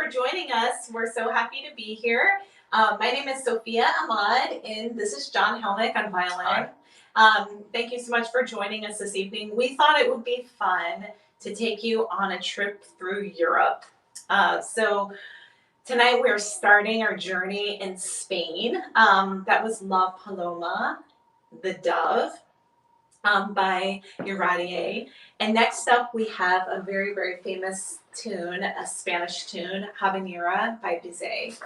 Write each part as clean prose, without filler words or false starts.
for joining us. We're so happy to be here. My name is Sophia Ahmad, and this is John Helmich on violin. Thank you so much for joining us this evening. We thought it would be fun to take you on a trip through Europe. So tonight we're starting our journey in Spain. That was La Paloma, the Dove, by Iradier. And next up we have a very, very famous tune, a Spanish tune, Habanera by Bizet.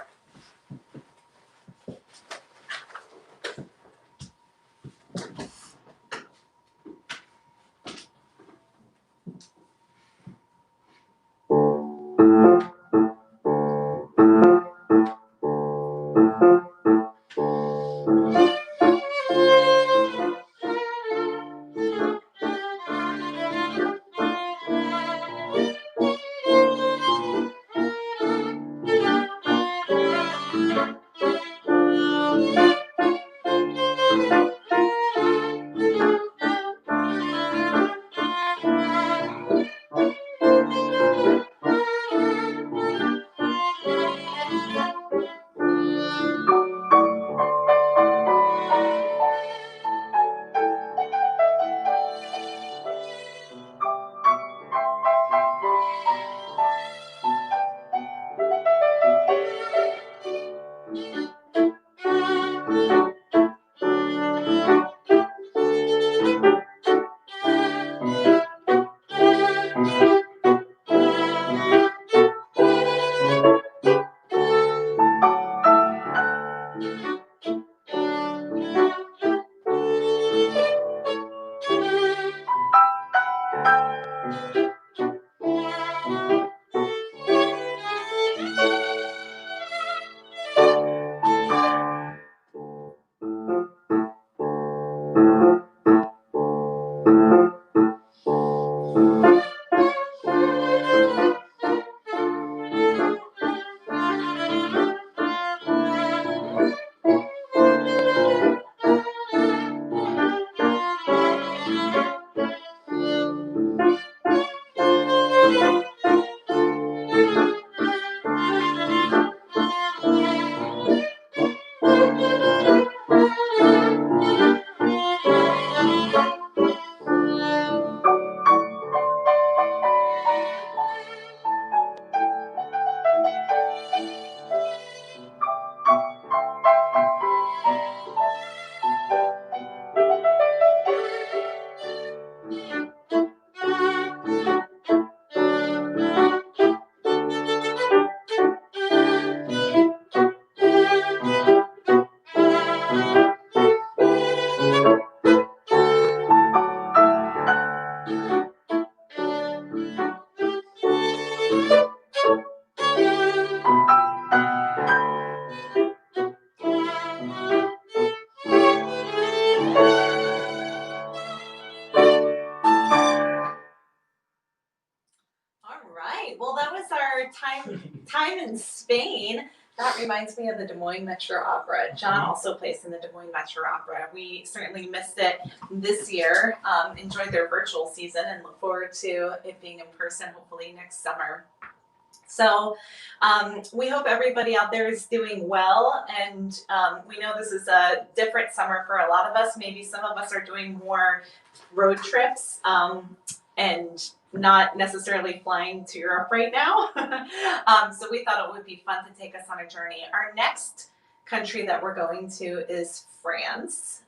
Well, that was our time in Spain. That reminds me of the Des Moines Metro Opera. John also plays in the Des Moines Metro Opera. We certainly missed it this year. Enjoyed their virtual season and look forward to it being in person hopefully next summer. So we hope everybody out there is doing well, and we know this is a different summer for a lot of us. Maybe some of us are doing more road trips and not necessarily flying to Europe right now. So we thought it would be fun to take us on a journey. Our next country that we're going to is France.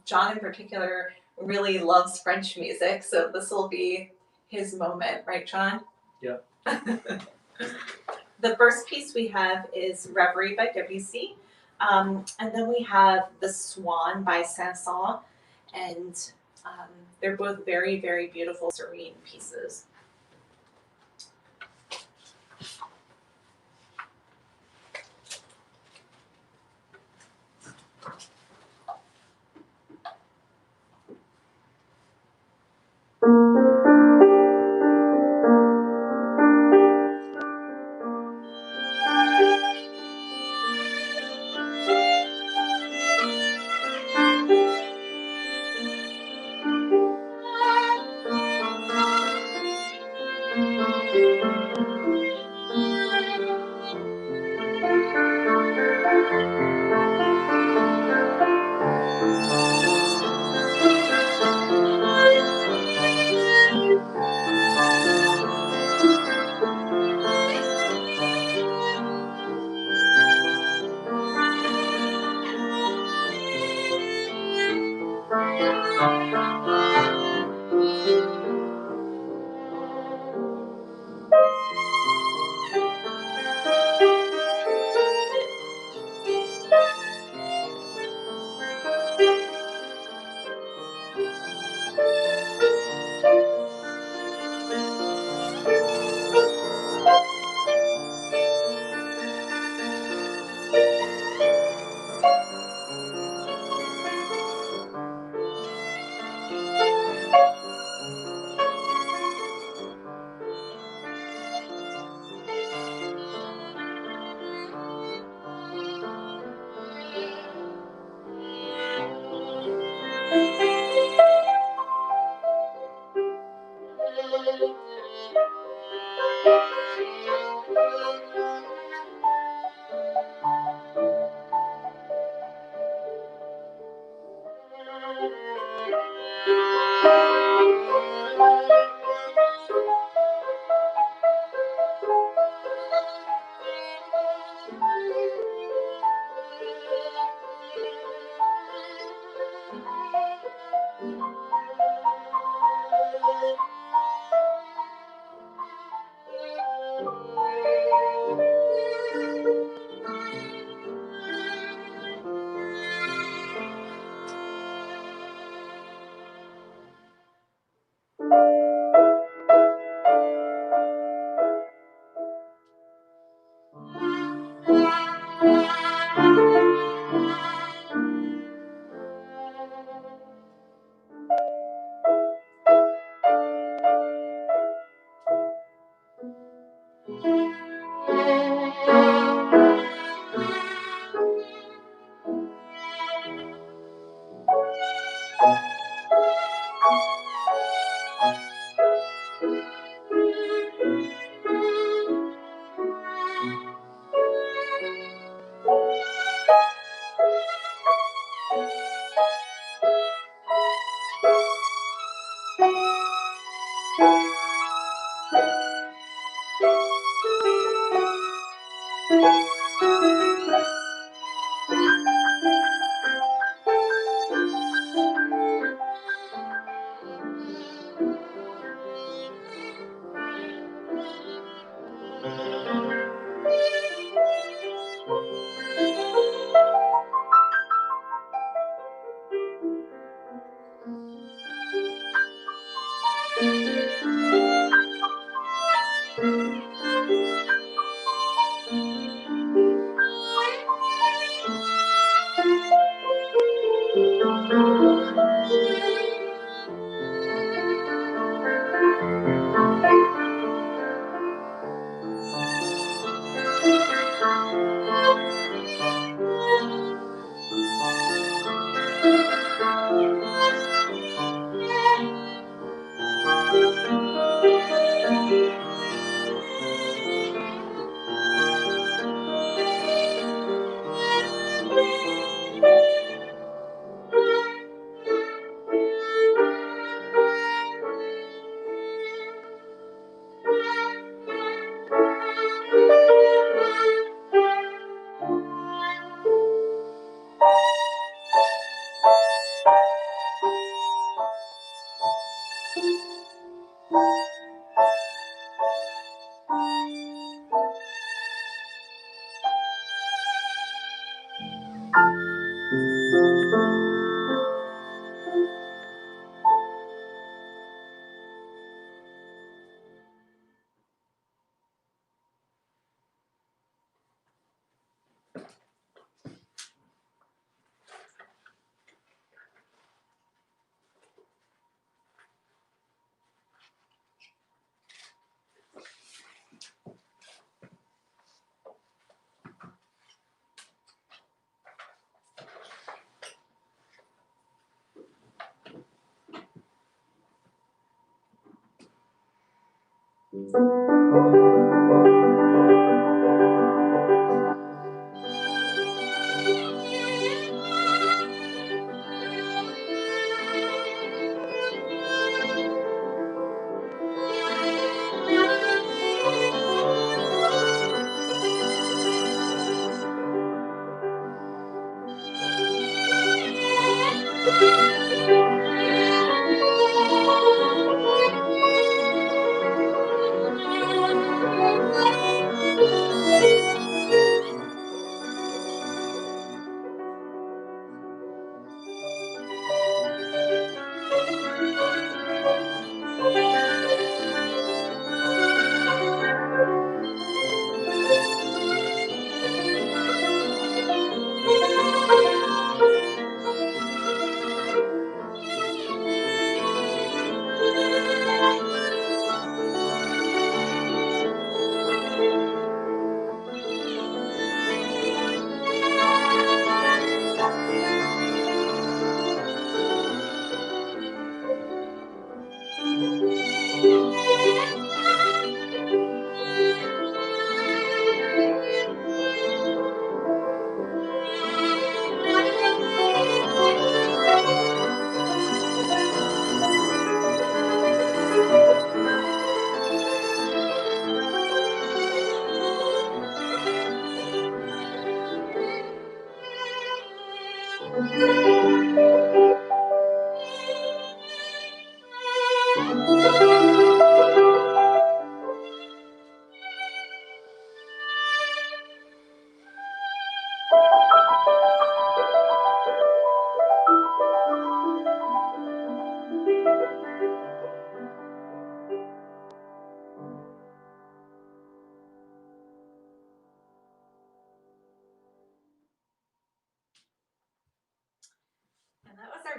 John in particular really loves French music, so this will be his moment, right, John? Yep. The first piece we have is Reverie by Debussy, and then we have The Swan by Saint-Saëns, and they're both very, very beautiful, serene pieces.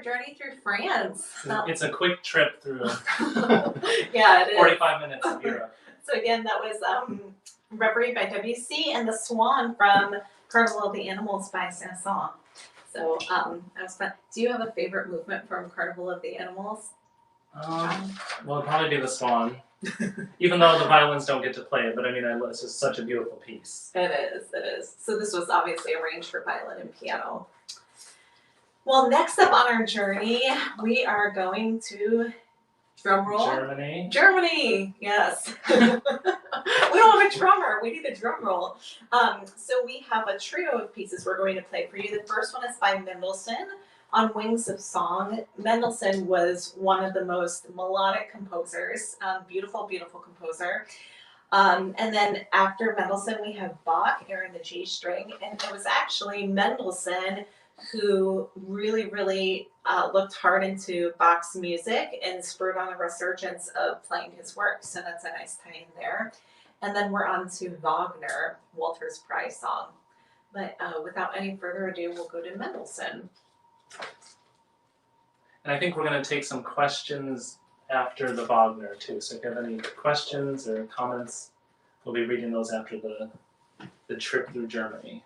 Journey through France. It's a quick trip through. Yeah, it is. 45 minutes of Europe. So again, that was Reverie by Debussy and The Swan from Carnival of the Animals by Saint-Saëns. So that was fun. Do you have a favorite movement from Carnival of the Animals? Well, it'd probably be the Swan. Even though the violins don't get to play it, but I mean, it's just such a beautiful piece. It is. So this was obviously arranged for violin and piano. Well, next up on our journey, we are going to drumroll. Germany, yes. We don't have a drummer. We need a drum roll. So we have a trio of pieces we're going to play for you. The first one is by Mendelssohn on Wings of Song. Mendelssohn was one of the most melodic composers, beautiful composer. And then after Mendelssohn, we have Bach, Air in the G string, and it was actually Mendelssohn who really looked hard into Bach's music and spurred on a resurgence of playing his work. So that's a nice tie in there. And then we're on to Wagner, Walter's Prize Song. But without any further ado, we'll go to Mendelssohn. And I think we're going to take some questions after the Wagner too. So if you have any questions or comments, we'll be reading those after the trip through Germany.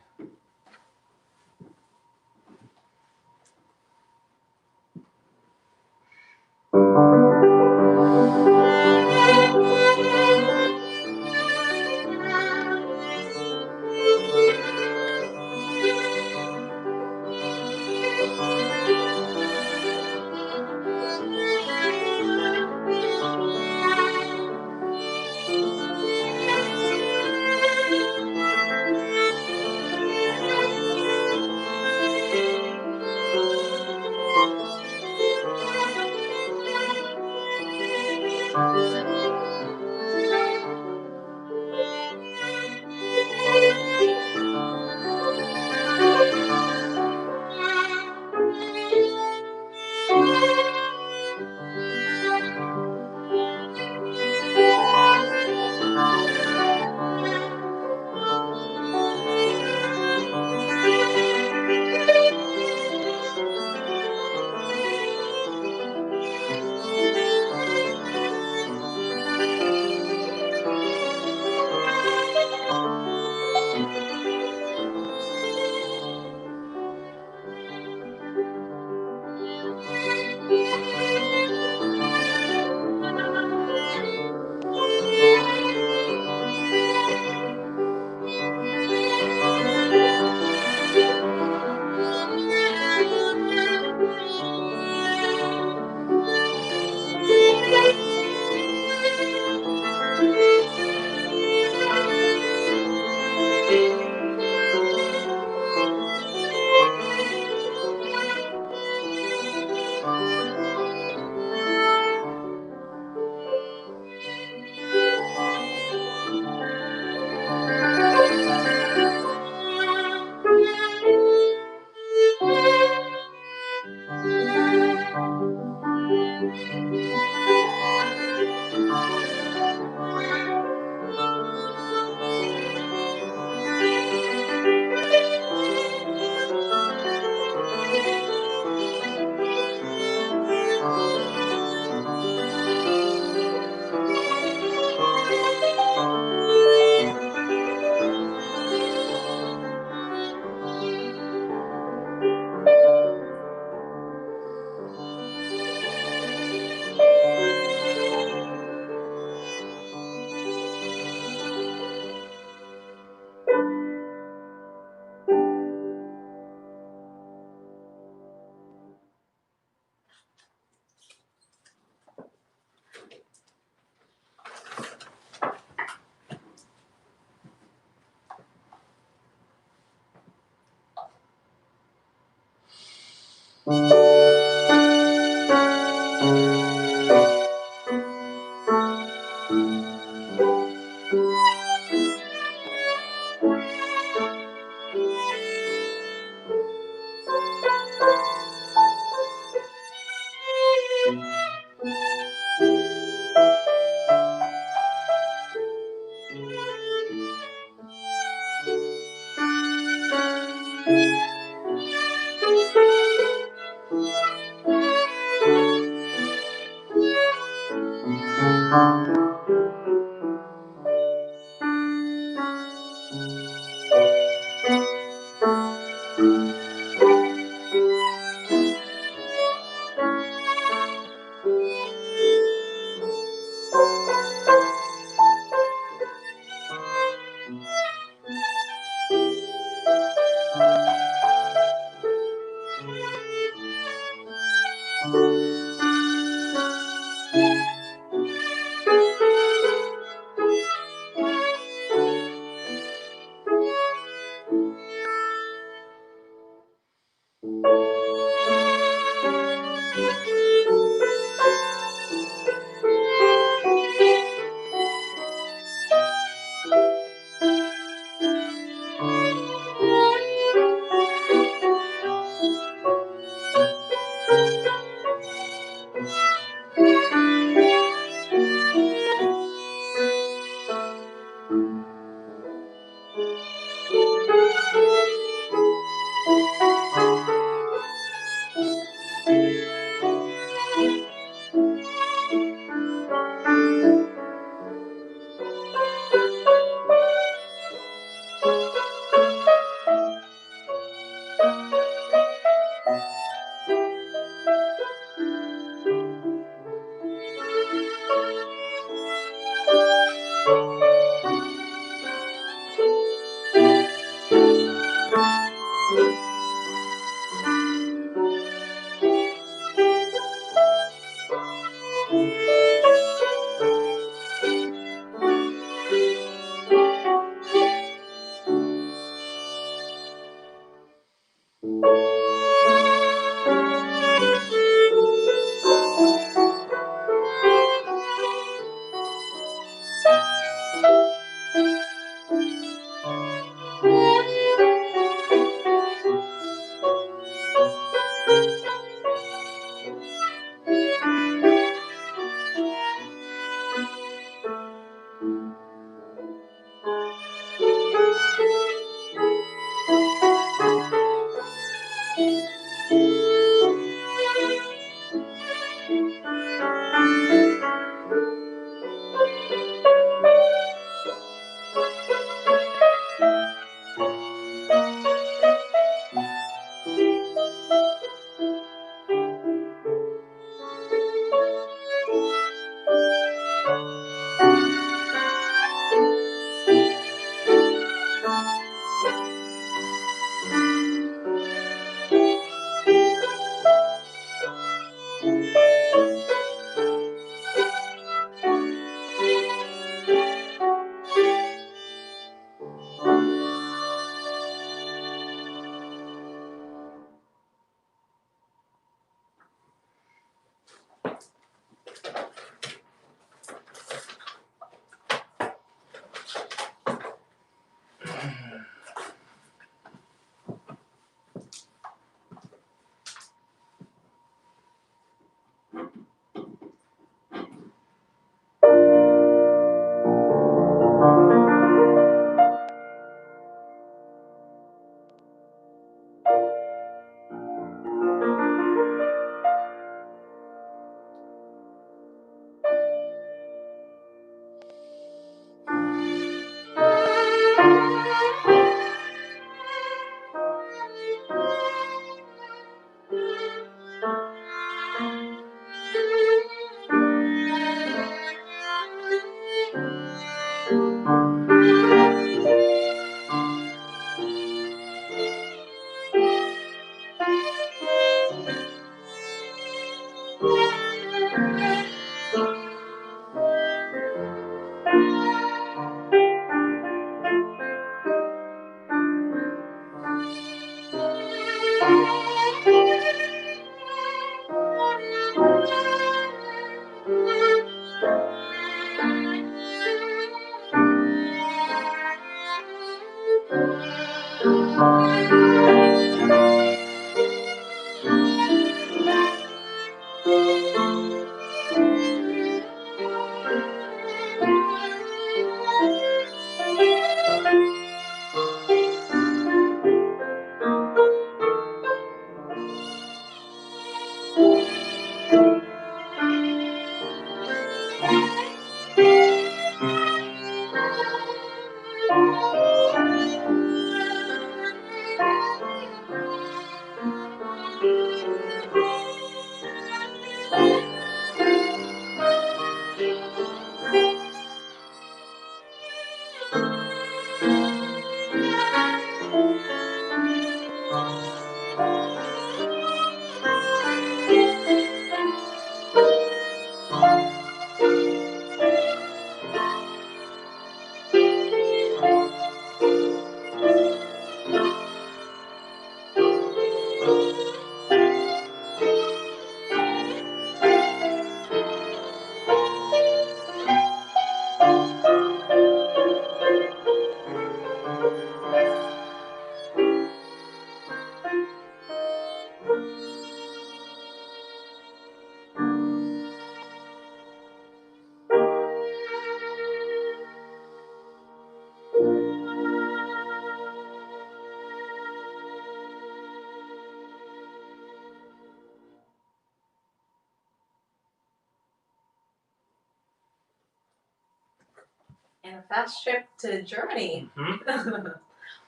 And a fast trip to Germany. Mm-hmm.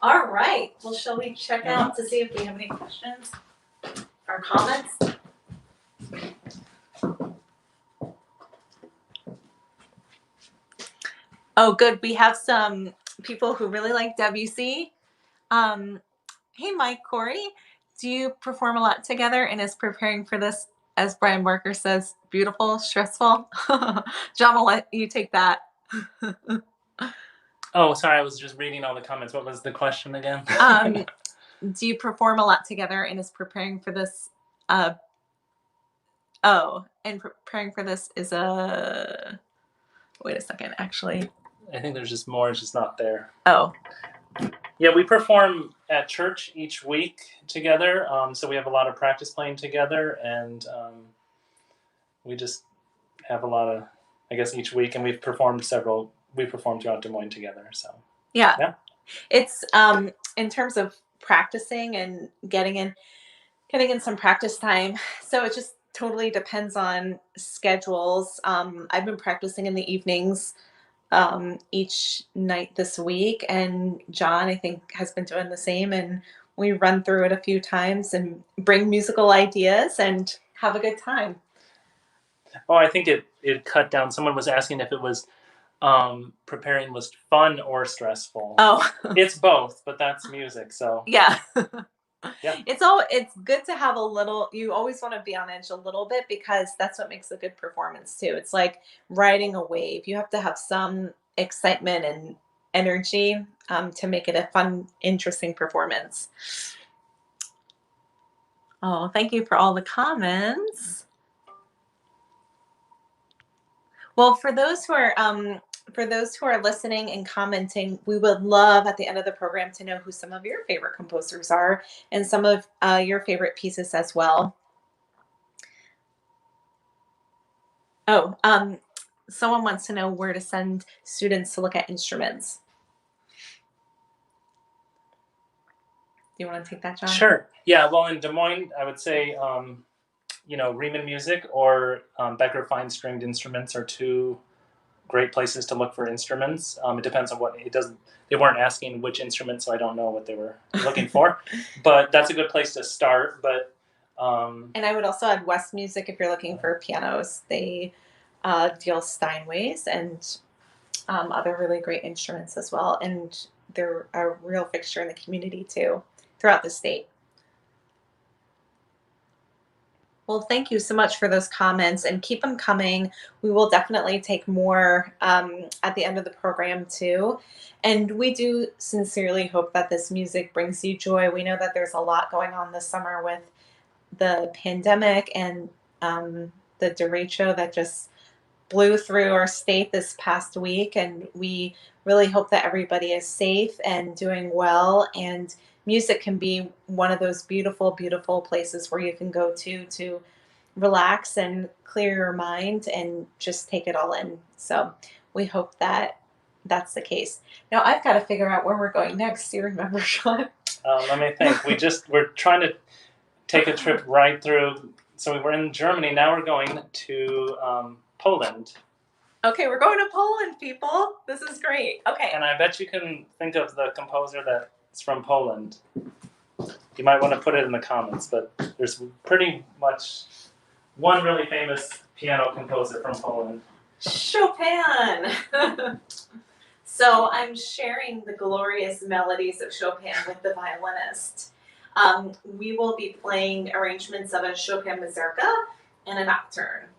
All right. Well, shall we check out to see if we have any questions or comments? Oh, good. We have some people who really like Debussy. Hey, Mike, Corey, do you perform a lot together and is preparing for this, as Brian Barker says, beautiful, stressful? John, I'll let you take that. Oh, sorry, I was just reading all the comments. What was the question again? Do you perform a lot together and is preparing for this? And preparing for this is a. Wait a second, actually. I think there's just more, it's just not there. Oh. Yeah, we perform at church each week together. So we have a lot of practice playing together, and we just have a lot of, I guess, each week, and we performed throughout Des Moines together. So yeah. It's in terms of practicing and getting in some practice time. So it just totally depends on schedules. I've been practicing in the evenings each night this week, and John, I think, has been doing the same, and we run through it a few times and bring musical ideas and have a good time. Oh, I think it cut down. Someone was asking if it was preparing was fun or stressful. Oh. It's both, but that's music, so yeah. Yeah. It's good to have a little, you always want to be on edge a little bit, because that's what makes a good performance too. It's like riding a wave. You have to have some excitement and energy to make it a fun, interesting performance. Oh, thank you for all the comments. Well, for those who are listening and commenting, we would love at the end of the program to know who some of your favorite composers are and some of your favorite pieces as well. Oh, someone wants to know where to send students to look at instruments. Do you want to take that, John? Sure. Yeah. Well, in Des Moines, I would say, Riemann Music or Becker Fine Stringed Instruments are two great places to look for instruments. It depends on what it doesn't. They weren't asking which instrument, so I don't know what they were looking for. But that's a good place to start. But and I would also add West Music if you're looking for pianos. They deal Steinways and other really great instruments as well, and they're a real fixture in the community too, throughout the state. Well, thank you so much for those comments, and keep them coming. We will definitely take more at the end of the program too. And we do sincerely hope that this music brings you joy. We know that there's a lot going on this summer with the pandemic and the derecho that just blew through our state this past week. And we really hope that everybody is safe and doing well. And music can be one of those beautiful, beautiful places where you can go to relax and clear your mind and just take it all in. So we hope that that's the case. Now I've got to figure out where we're going next. Do you remember, Sean? Let me think. We're trying to take a trip right through. So we were in Germany. Now we're going to Poland. Okay, we're going to Poland, people. This is great. Okay. And I bet you can think of the composer that's from Poland. You might want to put it in the comments, but there's pretty much one really famous piano composer from Poland. Chopin! So I'm sharing the glorious melodies of Chopin with the violinist. We will be playing arrangements of a Chopin mazurka and a nocturne.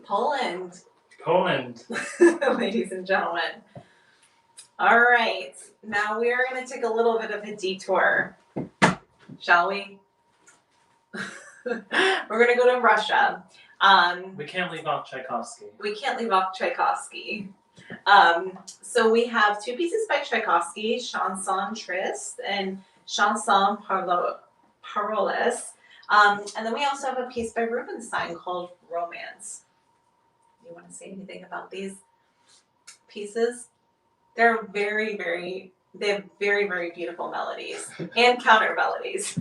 Poland, Poland. ladies and gentlemen. All right, now we are going to take a little bit of a detour, shall we? We're going to go to Russia. We can't leave off Tchaikovsky. We can't leave off Tchaikovsky. So we have two pieces by Tchaikovsky, Chanson Triste and Chanson Paroles. And then we also have a piece by Rubenstein called Romance. You want to say anything about these pieces? They're very, they have very, very beautiful melodies and counter melodies.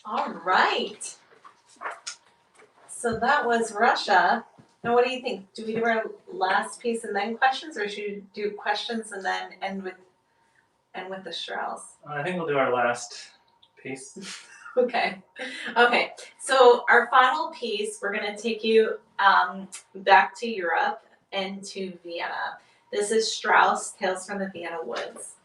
All right. So that was Russia. Now, what do you think? Do we do our last piece and then questions, or should we do questions and then end with the Strauss? I think we'll do our last piece. Okay. Okay. So our final piece, we're going to take you back to Europe and to Vienna. This is Strauss, Tales from the Vienna Woods.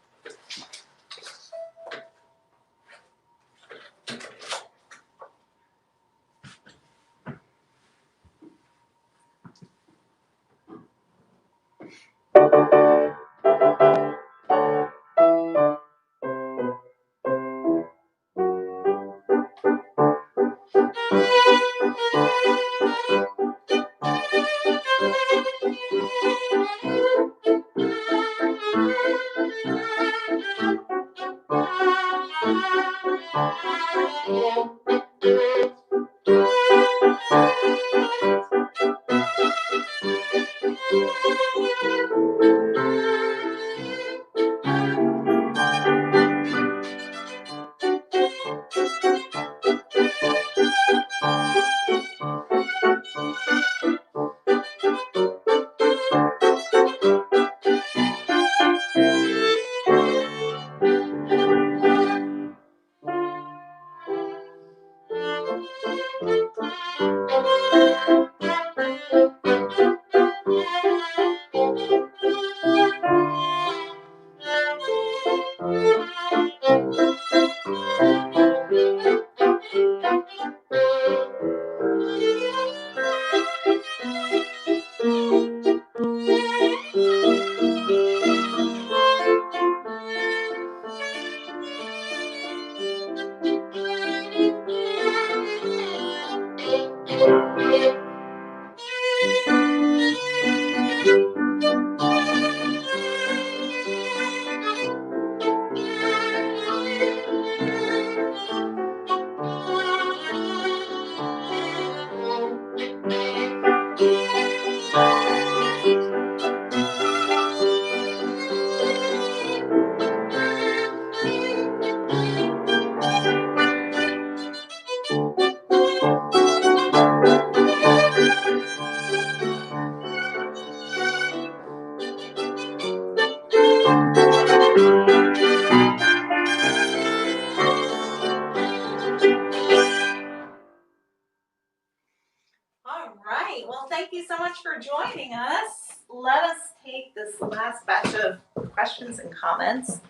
All right. Well, thank you so much for joining us. Let us take this last batch of questions and comments.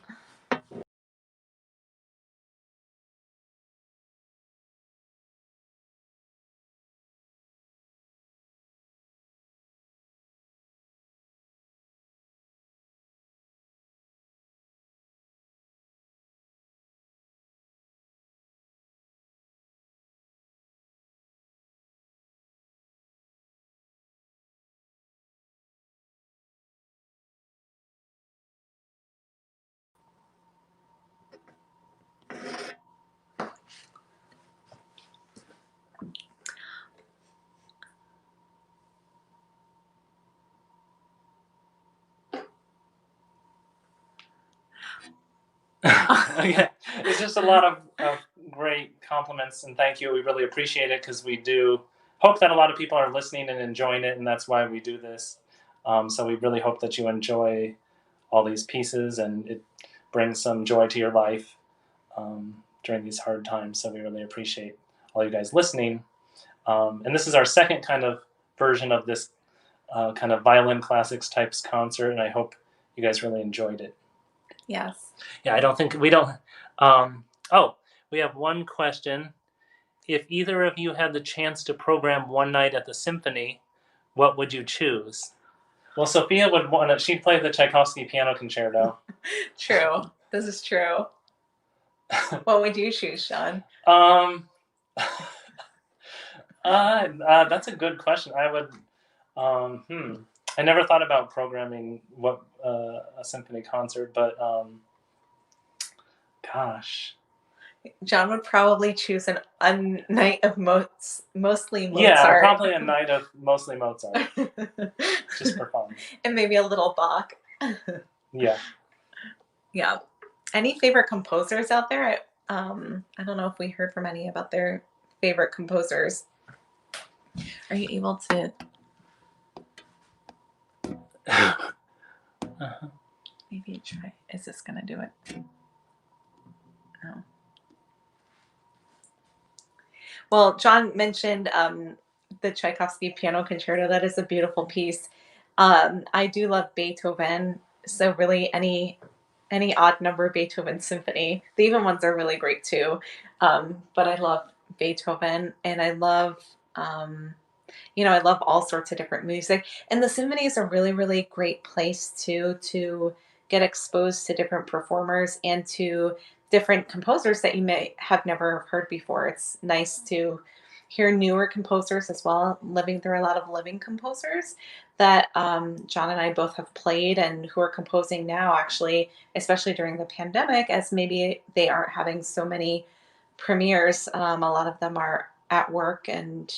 Okay. It's just a lot of great compliments, and thank you. We really appreciate it because we do hope that a lot of people are listening and enjoying it, and that's why we do this. So we really hope that you enjoy all these pieces and it brings some joy to your life during these hard times. So we really appreciate all you guys listening. And this is our second kind of version of this kind of violin classics types concert, and I hope you guys really enjoyed it. Yes. Yeah, I don't think we don't. Oh, we have one question. If either of you had the chance to program one night at the symphony, what would you choose? Well, Sophia would want to. She'd play the Tchaikovsky piano concerto. True. This is true. What would you choose, Sean? That's a good question. I would. I never thought about programming what a symphony concert, but gosh. John would probably choose a night of mostly Mozart. Yeah, probably a night of mostly Mozart, just for fun. And maybe a little Bach. Yeah. Yeah. Any favorite composers out there? I don't know if we heard from any about their favorite composers. Are you able to maybe try? Is this going to do it? No. Well, John mentioned the Tchaikovsky piano concerto. That is a beautiful piece. I do love Beethoven, so really any odd number Beethoven symphony. The even ones are really great too. But I love Beethoven, and I love I love all sorts of different music. And the symphony is a really, really great place too to get exposed to different performers and to different composers that you may have never heard before. It's nice to hear newer composers as well, living through a lot of living composers that John and I both have played and who are composing now, actually, especially during the pandemic, as maybe they aren't having so many premieres. A lot of them are at work and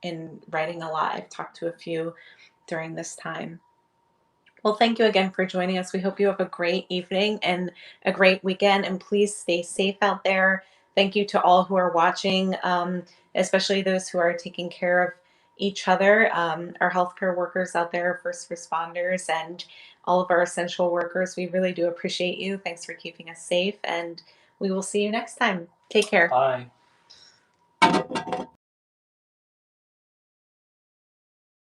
in writing a lot. I've talked to a few during this time. Well, thank you again for joining us. We hope you have a great evening and a great weekend, and please stay safe out there. Thank you to all who are watching, especially those who are taking care of each other, our healthcare workers out there, first responders, and all of our essential workers. We really do appreciate you. Thanks for keeping us safe, and we will see you next time. Take care. Bye.